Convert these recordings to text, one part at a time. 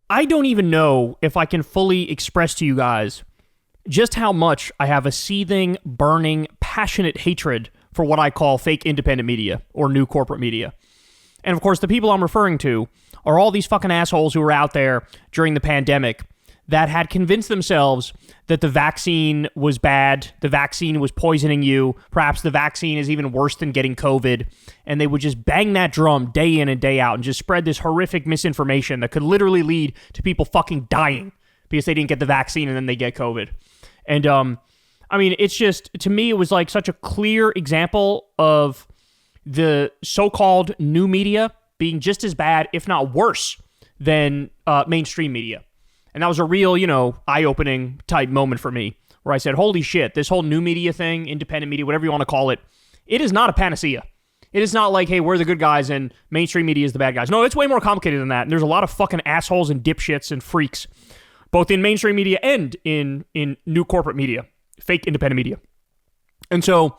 I don't even know if I can fully express to you guys just how much I have a seething, burning, passionate hatred for what I call fake independent media or new corporate media. And of course, the people I'm referring to are all these fucking assholes who were out there during the pandemic that had convinced themselves that the vaccine was bad, the vaccine was poisoning you, perhaps the vaccine is even worse than getting COVID, and they would just bang that drum day in and day out and just spread this horrific misinformation that could literally lead to people fucking dying because they didn't get the vaccine and then they get COVID. And, I mean, it's just, to me, it was like such a clear example of the so-called new media being just as bad, if not worse, than mainstream media. And that was a real, eye-opening type moment for me, where I said, holy shit, this whole new media thing, independent media, whatever you want to call it, it is not a panacea. It is not like, hey, we're the good guys and mainstream media is the bad guys. No, it's way more complicated than that. And there's a lot of fucking assholes and dipshits and freaks, both in mainstream media and in new corporate media, fake independent media. And so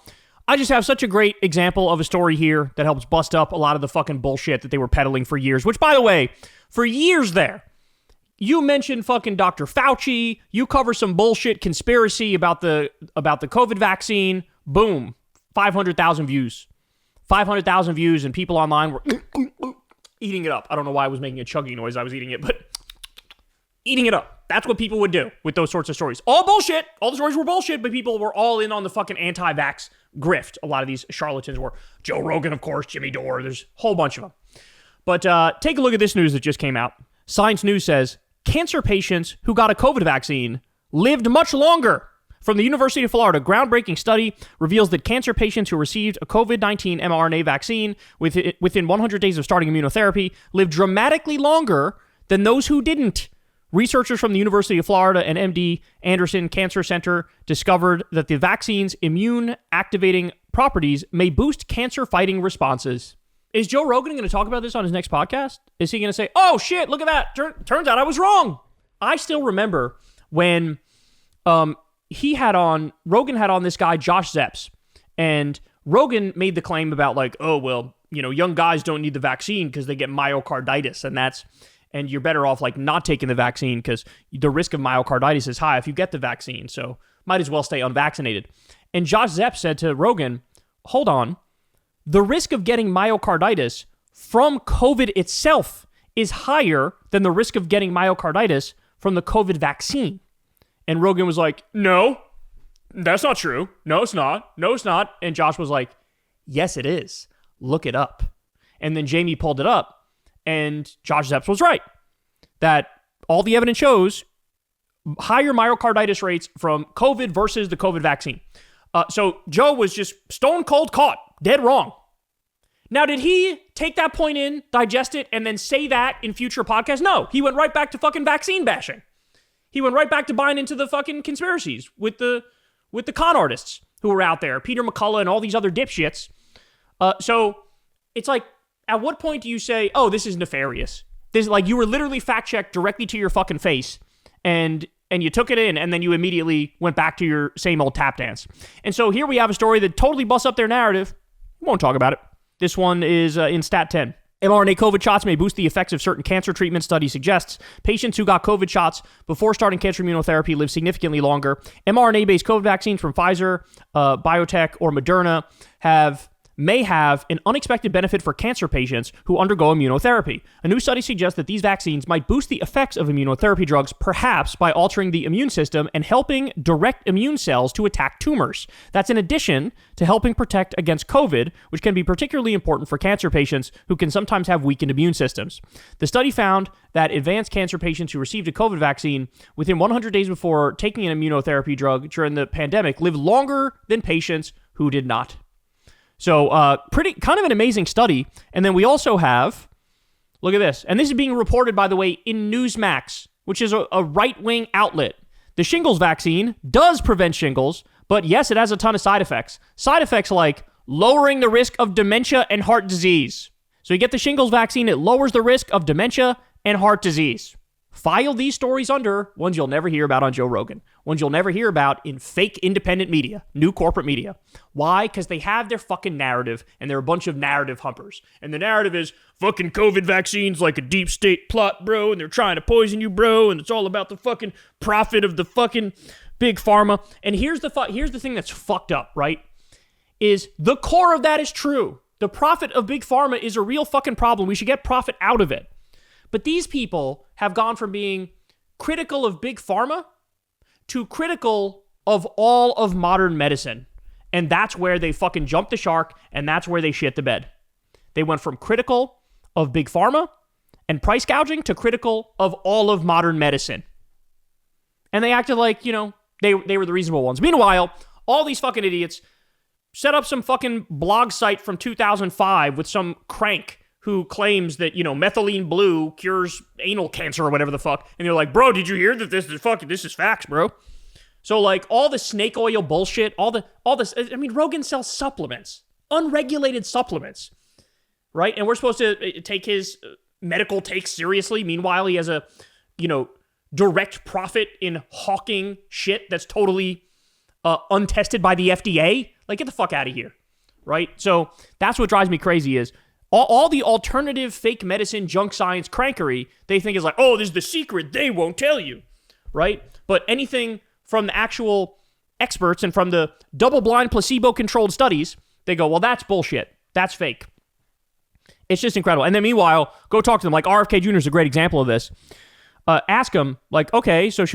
I just have such a great example of a story here that helps bust up a lot of the fucking bullshit that they were peddling for years, which, by the way, for years there, you mentioned fucking Dr. Fauci, you cover some bullshit conspiracy about the COVID vaccine, boom, 500,000 views. 500,000 views, and people online were eating it up. I don't know why I was making a chugging noise. I was eating it, but eating it up. That's what people would do with those sorts of stories. All bullshit. All the stories were bullshit, but people were all in on the fucking anti-vax grift. A lot of these charlatans were. Joe Rogan, of course, Jimmy Dore. There's a whole bunch of them. But take a look at this news that just came out. Science News says, cancer patients who got a COVID vaccine lived much longer. From the University of Florida, groundbreaking study reveals that cancer patients who received a COVID-19 mRNA vaccine within 100 days of starting immunotherapy lived dramatically longer than those who didn't. Researchers from the University of Florida and MD Anderson Cancer Center discovered that the vaccine's immune-activating properties may boost cancer-fighting responses. Is Joe Rogan going to talk about this on his next podcast? Is he going to say, oh shit, look at that, turns out I was wrong? I still remember when Rogan had on this guy, Josh Zepps, and Rogan made the claim about like, oh, well, young guys don't need the vaccine because they get myocarditis, and you're better off like not taking the vaccine because the risk of myocarditis is high if you get the vaccine, so might as well stay unvaccinated. And Josh Zepps said to Rogan, hold on, the risk of getting myocarditis from COVID itself is higher than the risk of getting myocarditis from the COVID vaccine. And Rogan was like, no, that's not true. No, it's not. No, it's not. And Josh was like, yes, it is. Look it up. And then Jamie pulled it up, and Josh Zepps was right. That all the evidence shows higher myocarditis rates from COVID versus the COVID vaccine. So Joe was just stone cold caught, dead wrong. Now, did he take that point in, digest it, and then say that in future podcasts? No, he went right back to fucking vaccine bashing. He went right back to buying into the fucking conspiracies with the con artists who were out there, Peter McCullough and all these other dipshits. So it's like, at what point do you say, oh, this is nefarious? This, like, you were literally fact-checked directly to your fucking face, and you took it in, and then you immediately went back to your same old tap dance. And so here we have a story that totally busts up their narrative. We won't talk about it. This one is in Stat 10. mRNA COVID shots may boost the effects of certain cancer treatments, study suggests. Patients who got COVID shots before starting cancer immunotherapy live significantly longer. mRNA-based COVID vaccines from Pfizer, BioNTech, or Moderna may have an unexpected benefit for cancer patients who undergo immunotherapy. A new study suggests that these vaccines might boost the effects of immunotherapy drugs, perhaps by altering the immune system and helping direct immune cells to attack tumors. That's in addition to helping protect against COVID, which can be particularly important for cancer patients who can sometimes have weakened immune systems. The study found that advanced cancer patients who received a COVID vaccine within 100 days before taking an immunotherapy drug during the pandemic lived longer than patients who did not. So, kind of an amazing study. And then we also have, look at this. And this is being reported, by the way, in Newsmax, which is a right-wing outlet. The shingles vaccine does prevent shingles, but yes, it has a ton of side effects. Side effects like lowering the risk of dementia and heart disease. So you get the shingles vaccine, it lowers the risk of dementia and heart disease. File these stories under ones you'll never hear about on Joe Rogan, ones you'll never hear about in fake independent media, new corporate media. Why? Because they have their fucking narrative, and they're a bunch of narrative humpers. And the narrative is, fucking COVID vaccines like a deep state plot, bro, and they're trying to poison you, bro, and it's all about the fucking profit of the fucking big pharma. And here's the thing that's fucked up, right? Is the core of that is true. The profit of big pharma is a real fucking problem. We should get profit out of it. But these people have gone from being critical of big pharma to critical of all of modern medicine. And that's where they fucking jumped the shark, and that's where they shit the bed. They went from critical of big pharma and price gouging to critical of all of modern medicine. And they acted like, they were the reasonable ones. Meanwhile, all these fucking idiots set up some fucking blog site from 2005 with some crank who claims that, methylene blue cures anal cancer or whatever the fuck. And they're like, bro, did you hear that this is facts, bro? So like all the snake oil bullshit, all this, Rogan sells supplements, unregulated supplements, right? And we're supposed to take his medical takes seriously. Meanwhile, he has a, direct profit in hawking shit that's totally untested by the FDA. Like, get the fuck out of here, right? So that's what drives me crazy is all the alternative fake medicine, junk science crankery, they think is like, oh, this is the secret they won't tell you, right? But anything from the actual experts and from the double-blind placebo-controlled studies, they go, well, that's bullshit. That's fake. It's just incredible. And then meanwhile, go talk to them. Like RFK Jr. is a great example of this. Ask him, like, okay, so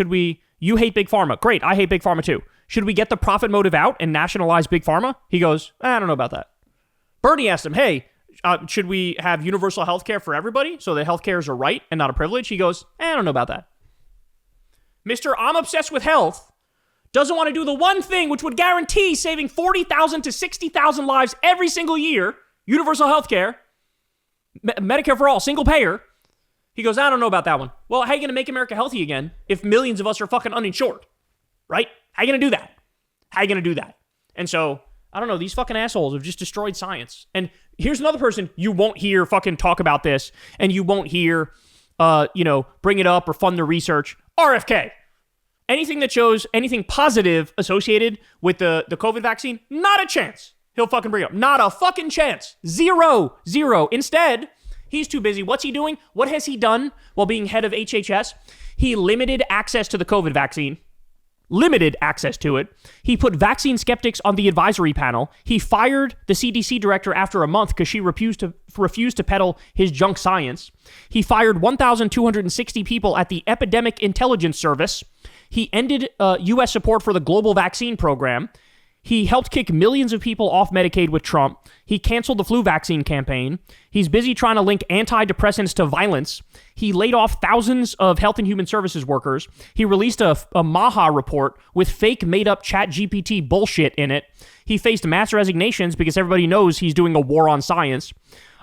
you hate big pharma. Great, I hate big pharma too. Should we get the profit motive out and nationalize big pharma? He goes, I don't know about that. Bernie asked him, hey, should we have universal health care for everybody so that health care is a right and not a privilege? He goes, I don't know about that. Mr. I'm obsessed with health doesn't want to do the one thing which would guarantee saving 40,000 to 60,000 lives every single year, universal health care, Medicare for all, single payer. He goes, I don't know about that one. Well, how are you going to make America healthy again if millions of us are fucking uninsured, right? How are you going to do that? How are you going to do that? And so, I don't know, these fucking assholes have just destroyed science. And here's another person you won't hear fucking talk about this, and you won't hear, bring it up or fund the research. RFK. Anything that shows anything positive associated with the COVID vaccine, not a chance. He'll fucking bring it up. Not a fucking chance. Zero. Instead, he's too busy. What's he doing? What has he done while being head of HHS? He limited access to the COVID vaccine. Limited access to it. He put vaccine skeptics on the advisory panel. He fired the CDC director after a month because she refused to peddle his junk science. He fired 1,260 people at the Epidemic Intelligence Service. He ended U.S. support for the global vaccine program. He helped kick millions of people off Medicaid with Trump. He canceled the flu vaccine campaign. He's busy trying to link antidepressants to violence. He laid off thousands of health and human services workers. He released a Maha report with fake made-up ChatGPT bullshit in it. He faced mass resignations because everybody knows he's doing a war on science.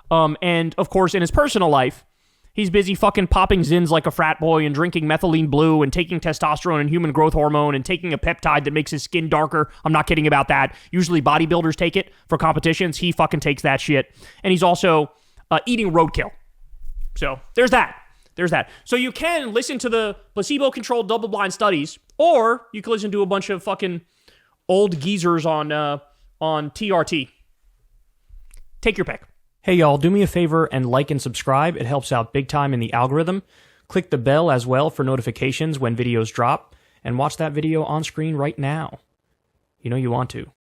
And, of course, in his personal life, he's busy fucking popping Zins like a frat boy and drinking methylene blue and taking testosterone and human growth hormone and taking a peptide that makes his skin darker. I'm not kidding about that. Usually bodybuilders take it for competitions. He fucking takes that shit. And he's also eating roadkill. So there's that. So you can listen to the placebo-controlled double-blind studies, or you can listen to a bunch of fucking old geezers on TRT. Take your pick. Hey y'all, do me a favor and like and subscribe. It helps out big time in the algorithm. Click the bell as well for notifications when videos drop, and watch that video on screen right now. You know you want to.